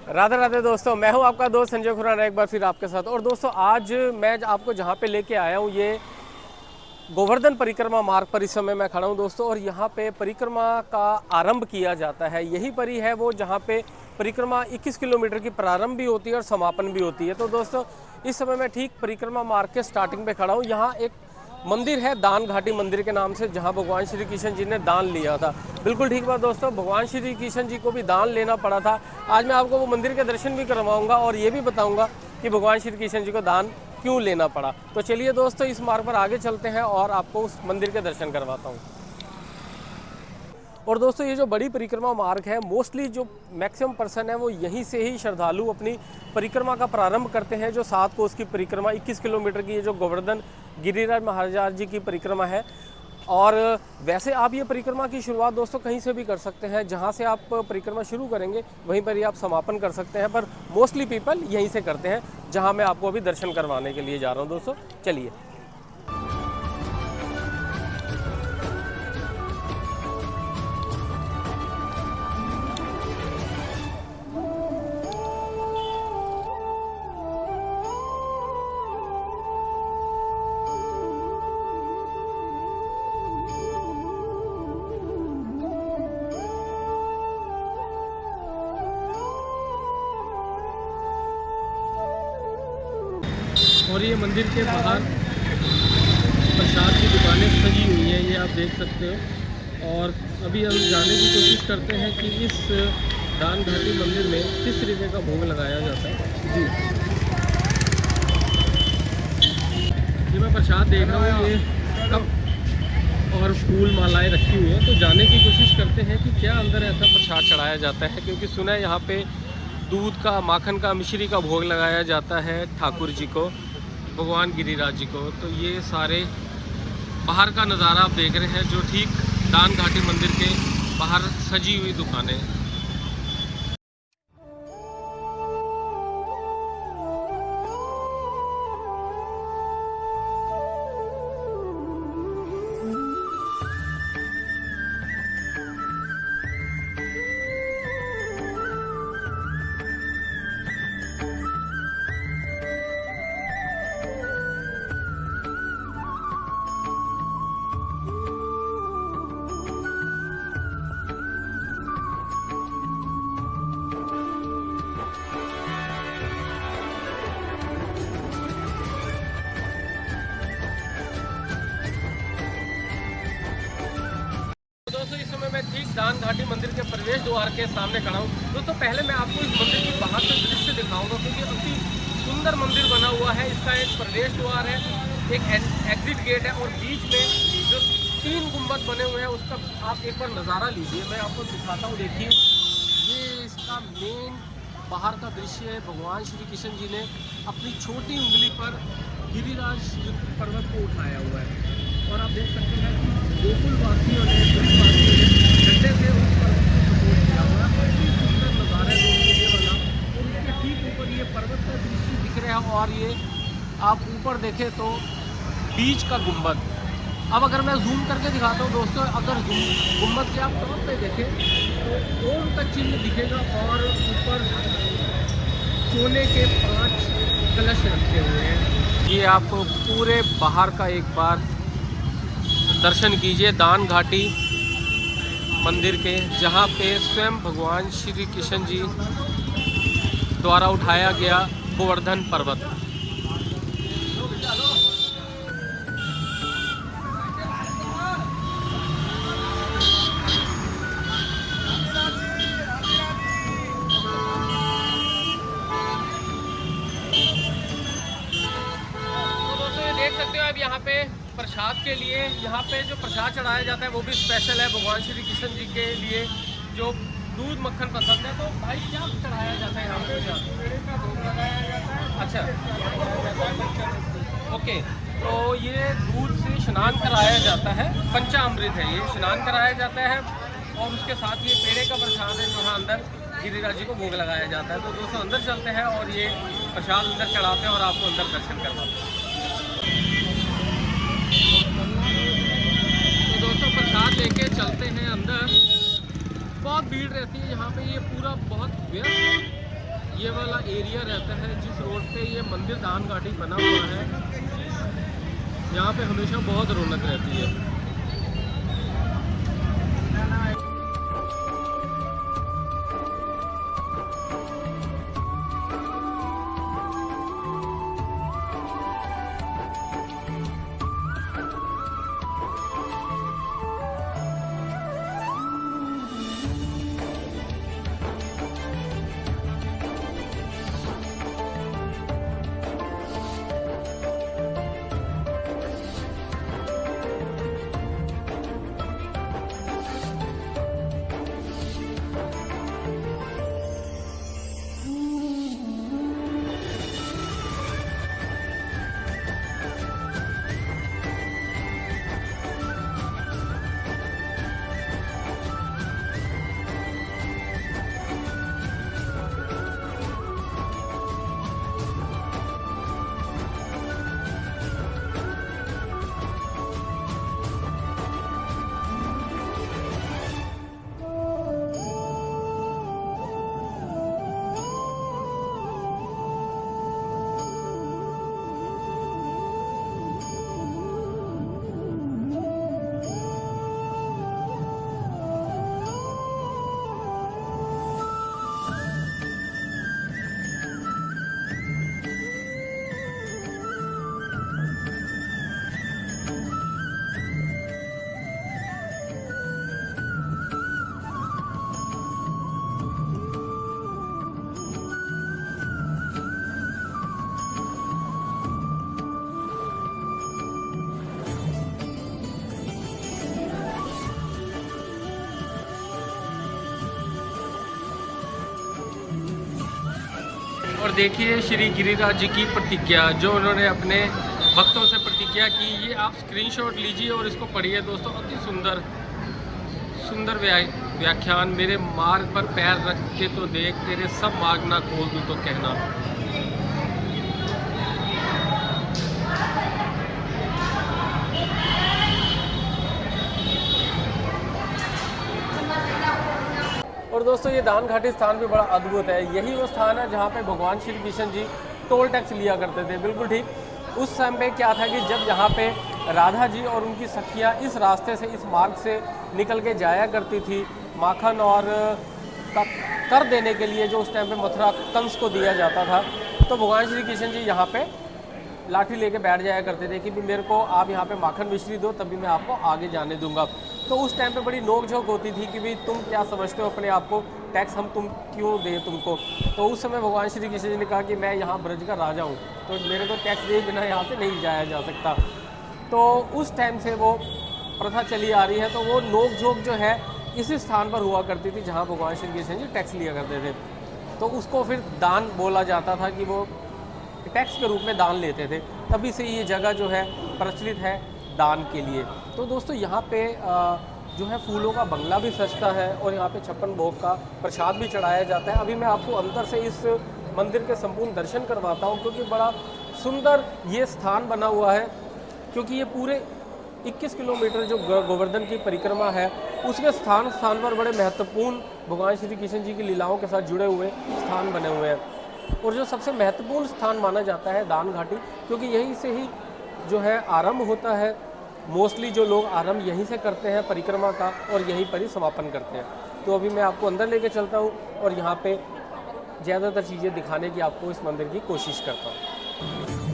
राधे राधे दोस्तों, मैं हूं आपका दोस्त संजय खुराना एक बार फिर आपके साथ। और दोस्तों आज मैं आपको जहां पे लेके आया हूं ये गोवर्धन परिक्रमा मार्ग पर इस समय मैं खड़ा हूं दोस्तों। और यहां पे परिक्रमा का आरंभ किया जाता है। यही परी है वो जहां पे परिक्रमा 21 किलोमीटर की प्रारंभ भी होती है और समापन भी होती है। तो दोस्तों इस समय मैं ठीक परिक्रमा मार्ग के स्टार्टिंग पे खड़ा हूँ। यहाँ एक मंदिर है दान घाटी मंदिर के नाम से, जहाँ भगवान श्री कृष्ण जी ने दान लिया था। बिल्कुल ठीक बात दोस्तों, भगवान श्री कृष्ण जी को भी दान लेना पड़ा था। आज मैं आपको वो मंदिर के दर्शन भी करवाऊंगा और ये भी बताऊंगा कि भगवान श्री कृष्ण जी को दान क्यों लेना पड़ा। तो चलिए दोस्तों इस मार्ग पर आगे चलते हैं और आपको उस मंदिर के दर्शन करवाता हूँ। और दोस्तों ये जो बड़ी परिक्रमा मार्ग है, मोस्टली जो मैक्सिमम पर्सन है वो यहीं से ही श्रद्धालु अपनी परिक्रमा का प्रारंभ करते हैं। जो 7 कोस की परिक्रमा 21 किलोमीटर की ये जो गोवर्धन गिरिराज महाराज जी की परिक्रमा है। और वैसे आप ये परिक्रमा की शुरुआत दोस्तों कहीं से भी कर सकते हैं। जहाँ से आप परिक्रमा शुरू करेंगे वहीं पर ही आप समापन कर सकते हैं, पर मोस्टली पीपल यहीं से करते हैं, जहाँ मैं आपको अभी दर्शन करवाने के लिए जा रहा हूँ दोस्तों। चलिए। और ये मंदिर के बाहर प्रसाद की दुकानें सजी हुई हैं, ये आप देख सकते हो। और अभी हम जानने की कोशिश करते हैं कि इस दान घाटी मंदिर में किस तरीके का भोग लगाया जाता है। जी, ये मैं प्रसाद देख रहा हूँ, ये कप और फूल मालाएं रखी हुई हैं। तो जानने की कोशिश करते हैं कि क्या अंदर ऐसा प्रसाद चढ़ाया जाता है, क्योंकि सुना है यहाँ पे दूध का, माखन का, मिश्री का भोग लगाया जाता है ठाकुर जी को, भगवान गिरिराज जी को। तो ये सारे बाहर का नज़ारा आप देख रहे हैं, जो ठीक दान घाटी मंदिर के बाहर सजी हुई दुकानें। दोस्तों इस समय मैं ठीक दान घाटी मंदिर के प्रवेश द्वार के सामने खड़ा हूँ। दोस्तों पहले मैं आपको इस मंदिर की बाहर से दृश्य दिखाऊंगा, क्योंकि अति सुंदर मंदिर बना हुआ है। इसका एक प्रवेश द्वार है, एक एग्जिट गेट है, और बीच में जो 3 गुंबद बने हुए हैं उसका आप एक बार नज़ारा लीजिए। मैं आपको दिखाता हूँ, देखिए ये इसका मेन बाहर का दृश्य है। भगवान श्री कृष्ण जी ने अपनी छोटी उंगली पर गिरिराज पर्वत को उठाया हुआ है। और आप देख सकते हैं कि गोकुलवासियों ने, झंडे से उस पर्वत को सपोर्ट किया हुआ है। काफ़ी सुंदर नज़ारा है दोस्तों ये वाला। और उसके ठीक ऊपर ये पर्वत का दृश्य दिख रहा है, और ये आप ऊपर देखें तो बीच का गुंबद। अब अगर मैं जूम करके दिखाता हूँ दोस्तों, अगर गुंबद के आप टॉप पे देखें तो ओम का चिन्ह दिखेगा, और ऊपर सोने के 5 कलश रखे हुए हैं। ये आपको पूरे बाहर का एक बार दर्शन कीजिए दान घाटी मंदिर के, जहाँ पे स्वयं भगवान श्री कृष्ण जी द्वारा उठाया गया गोवर्धन पर्वत। देख सकते हो आप यहाँ पे प्रसाद के लिए, यहाँ पे जो प्रसाद चढ़ाया जाता है वो भी स्पेशल है भगवान श्री कृष्ण जी के लिए, जो दूध मक्खन पसंद है। तो भाई क्या चढ़ाया जाता है यहाँ पे? पेड़े का भोग लगाया जाता है। अच्छा, ओके। तो ये दूध से स्नान कराया जाता है, पंचामृत है ये, स्नान कराया जाता है। और उसके साथ ये पेड़े का प्रसाद है जो अंदर गिरिराज जी को भोग लगाया जाता है। तो दोस्तों अंदर चलते हैं और ये प्रसाद अंदर चढ़ाते हैं और आपको अंदर दर्शन करवाते हैं। तो दोस्तों प्रसाद लेके चलते हैं अंदर। बहुत भीड़ रहती है यहाँ पे, ये पूरा बहुत व्यस्त ये वाला एरिया रहता है जिस रोड पे ये मंदिर दान घाटी बना हुआ है, यहाँ पे हमेशा बहुत रौनक रहती है। और देखिए श्री गिरिराज जी की प्रतिज्ञा जो उन्होंने अपने भक्तों से प्रतिज्ञा की, ये आप स्क्रीनशॉट लीजिए और इसको पढ़िए दोस्तों। अति सुंदर सुंदर व्याख्यान। मेरे मार्ग पर पैर रख के तो देख, तेरे सब मार्ग ना खोल दूँ तो कहना। और दोस्तों ये दान घाटी स्थान भी बड़ा अद्भुत है। यही वो स्थान है जहाँ पे भगवान श्री कृष्ण जी टोल टैक्स लिया करते थे। बिल्कुल ठीक उस समय पे क्या था कि जब यहाँ पे राधा जी और उनकी सखियाँ इस रास्ते से, इस मार्ग से निकल के जाया करती थी माखन और का कर देने के लिए, जो उस टाइम पे मथुरा कंस को दिया जाता था, तो भगवान श्री कृष्ण जी यहाँ पे लाठी लेके बैठ जाया करते थे कि भी मेरे को आप यहाँ पे माखन मिश्री दो तभी मैं आपको आगे जाने दूंगा। तो उस टाइम पे बड़ी नोक झोंक होती थी कि भाई तुम क्या समझते हो अपने आप को, टैक्स हम तुम क्यों दें तुमको। तो उस समय भगवान श्री कृष्ण जी ने कहा कि मैं यहाँ ब्रज का राजा हूँ, तो मेरे को टैक्स दिए बिना यहाँ से नहीं जाया जा सकता। तो उस टाइम से वो प्रथा चली आ रही है। तो वो नोक झोंक जो है इसी स्थान पर हुआ करती थी जहाँ भगवान श्री कृष्ण जी टैक्स लिया करते थे। तो उसको फिर दान बोला जाता था कि वो टैक्स के रूप में दान लेते थे, तभी से ये जगह जो है प्रचलित है दान के लिए। तो दोस्तों यहाँ पे जो है फूलों का बंगला भी सजता है और यहाँ पे 56 भोग का प्रसाद भी चढ़ाया जाता है। अभी मैं आपको अंदर से इस मंदिर के संपूर्ण दर्शन करवाता हूँ, क्योंकि बड़ा सुंदर ये स्थान बना हुआ है। क्योंकि ये पूरे 21 किलोमीटर जो गोवर्धन की परिक्रमा है उसके स्थान स्थान पर बड़े महत्वपूर्ण भगवान श्री कृष्ण जी की लीलाओं के साथ जुड़े हुए स्थान बने हुए हैं। और जो सबसे महत्वपूर्ण स्थान माना जाता है दान घाटी, क्योंकि यहीं से ही जो है आरंभ होता है। मोस्टली जो लोग आरंभ यहीं से करते हैं परिक्रमा का और यहीं पर ही समापन करते हैं। तो अभी मैं आपको अंदर लेके चलता हूँ और यहाँ पे ज़्यादातर चीज़ें दिखाने की आपको इस मंदिर की कोशिश करता हूँ।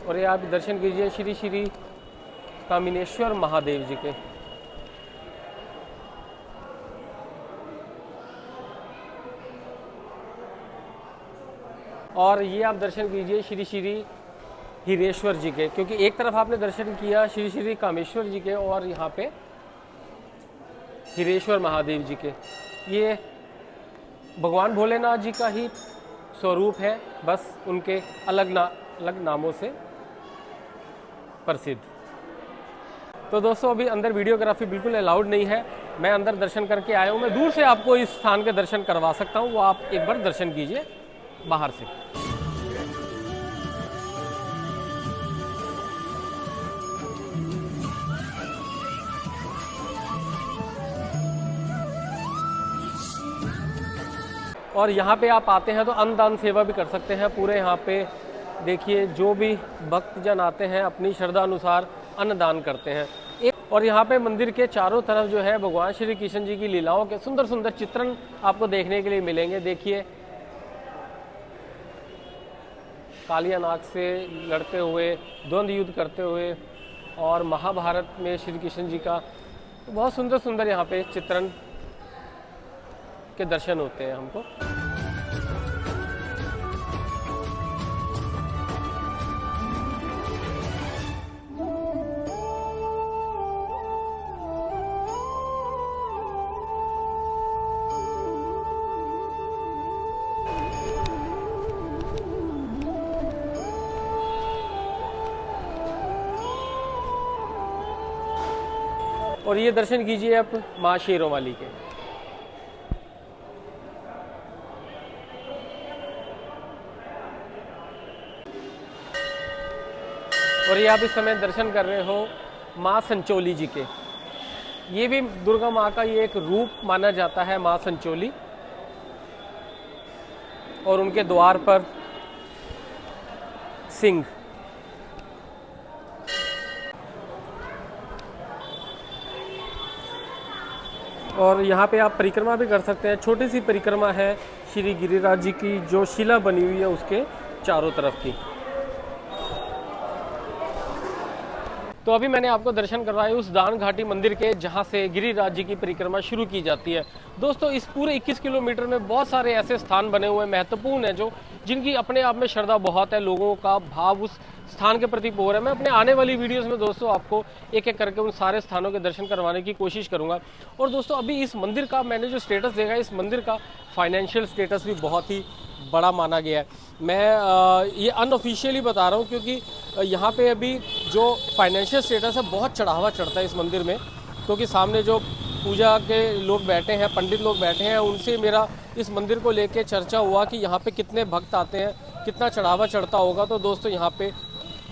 और ये आप दर्शन कीजिए श्री श्री कामिनेश्वर महादेव जी के। और ये आप दर्शन कीजिए श्री श्री हीरेश्वर जी के, क्योंकि एक तरफ आपने दर्शन किया श्री श्री कामेश्वर जी के और यहाँ पे हिरेश्वर महादेव जी के। ये भगवान भोलेनाथ जी का ही स्वरूप है, बस उनके अलग नामों से प्रसिद्ध। तो दोस्तों अभी अंदर वीडियोग्राफी बिल्कुल अलाउड नहीं है, मैं अंदर दर्शन करके आया हूँ। मैं दूर से आपको इस स्थान के दर्शन करवा सकता हूँ, वो आप एक बार दर्शन कीजिए बाहर से। और यहाँ पे आप आते हैं तो अन्नदान सेवा भी कर सकते हैं। पूरे यहाँ पे देखिए जो भी भक्तजन आते हैं अपनी श्रद्धा अनुसार अन्नदान करते हैं। और यहाँ पे मंदिर के चारों तरफ जो है भगवान श्री कृष्ण जी की लीलाओं के सुंदर सुंदर चित्रण आपको देखने के लिए मिलेंगे। देखिए कालिया नाग से लड़ते हुए, द्वंद्व युद्ध करते हुए, और महाभारत में श्री कृष्ण जी का बहुत सुंदर सुंदर यहाँ पे चित्रण के दर्शन होते हैं हमको। और ये दर्शन कीजिए आप माँ शेरों वाली के। और ये आप इस समय दर्शन कर रहे हो माँ संचोली जी के। ये भी दुर्गा माँ का ये एक रूप माना जाता है, माँ संचोली। और उनके द्वार पर सिंह। और यहाँ पे आप परिक्रमा भी कर सकते हैं। छोटी सी परिक्रमा है श्री गिरिराज जी की, जो शिला बनी हुई है उसके चारों तरफ की। तो अभी मैंने आपको दर्शन करवाए उस दान घाटी मंदिर के, जहाँ से गिरिराज जी की परिक्रमा शुरू की जाती है। दोस्तों इस पूरे 21 किलोमीटर में बहुत सारे ऐसे स्थान बने हुए महत्वपूर्ण हैं, जो जिनकी अपने आप में श्रद्धा बहुत है, लोगों का भाव उस स्थान के प्रति बोर है। मैं अपने आने वाली वीडियोस में दोस्तों आपको एक एक करके उन सारे स्थानों के दर्शन करवाने की कोशिश करूंगा। और दोस्तों अभी इस मंदिर का मैंने जो स्टेटस देखा है, इस मंदिर का फाइनेंशियल स्टेटस भी बहुत ही बड़ा माना गया है। मैं ये अनऑफिशियली बता रहा हूँ, क्योंकि यहाँ पे अभी जो फाइनेंशियल स्टेटस है बहुत चढ़ावा चढ़ता है इस मंदिर में। क्योंकि सामने जो पूजा के लोग बैठे हैं, पंडित लोग बैठे हैं, उनसे मेरा इस मंदिर को लेके चर्चा हुआ कि यहाँ पे कितने भक्त आते हैं, कितना चढ़ावा चढ़ता होगा। तो दोस्तों यहाँ पे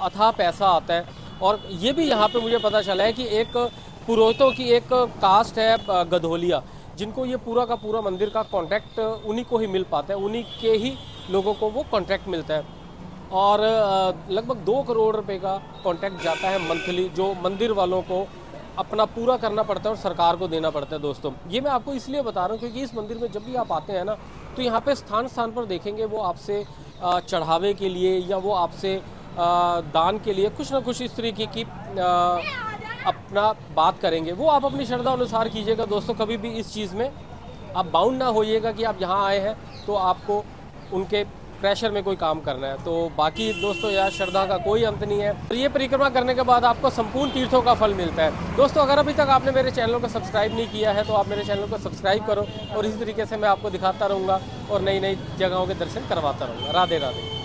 अथाह पैसा आता है। और ये भी यहाँ पे मुझे पता चला है कि एक पुरोहितों की एक कास्ट है गधोलिया, जिनको ये पूरा का पूरा मंदिर का कॉन्ट्रैक्ट उन्हीं को ही मिल पाता है, उन्हीं के ही लोगों को वो कॉन्ट्रैक्ट मिलता है। और लगभग 2 करोड़ रुपए का कॉन्ट्रैक्ट जाता है मंथली, जो मंदिर वालों को अपना पूरा करना पड़ता है और सरकार को देना पड़ता है। दोस्तों ये मैं आपको इसलिए बता रहा हूँ क्योंकि इस मंदिर में जब भी आप आते हैं ना, तो यहाँ पे स्थान स्थान पर देखेंगे वो आपसे चढ़ावे के लिए या वो आपसे दान के लिए कुछ ना कुछ इस तरीके की अपना बात करेंगे। वो आप अपनी श्रद्धा अनुसार कीजिएगा। दोस्तों कभी भी इस चीज़ में आप बाउंड ना होइएगा कि आप यहाँ आए हैं तो आपको उनके प्रेशर में कोई काम करना है। तो बाकी दोस्तों यार श्रद्धा का कोई अंत नहीं है। तो ये परिक्रमा करने के बाद आपको संपूर्ण तीर्थों का फल मिलता है। दोस्तों अगर अभी तक आपने मेरे चैनल को सब्सक्राइब नहीं किया है तो आप मेरे चैनल को सब्सक्राइब करो, और इसी तरीके से मैं आपको दिखाता रहूँगा और नई नई जगहों के दर्शन करवाता रहूँगा। राधे राधे।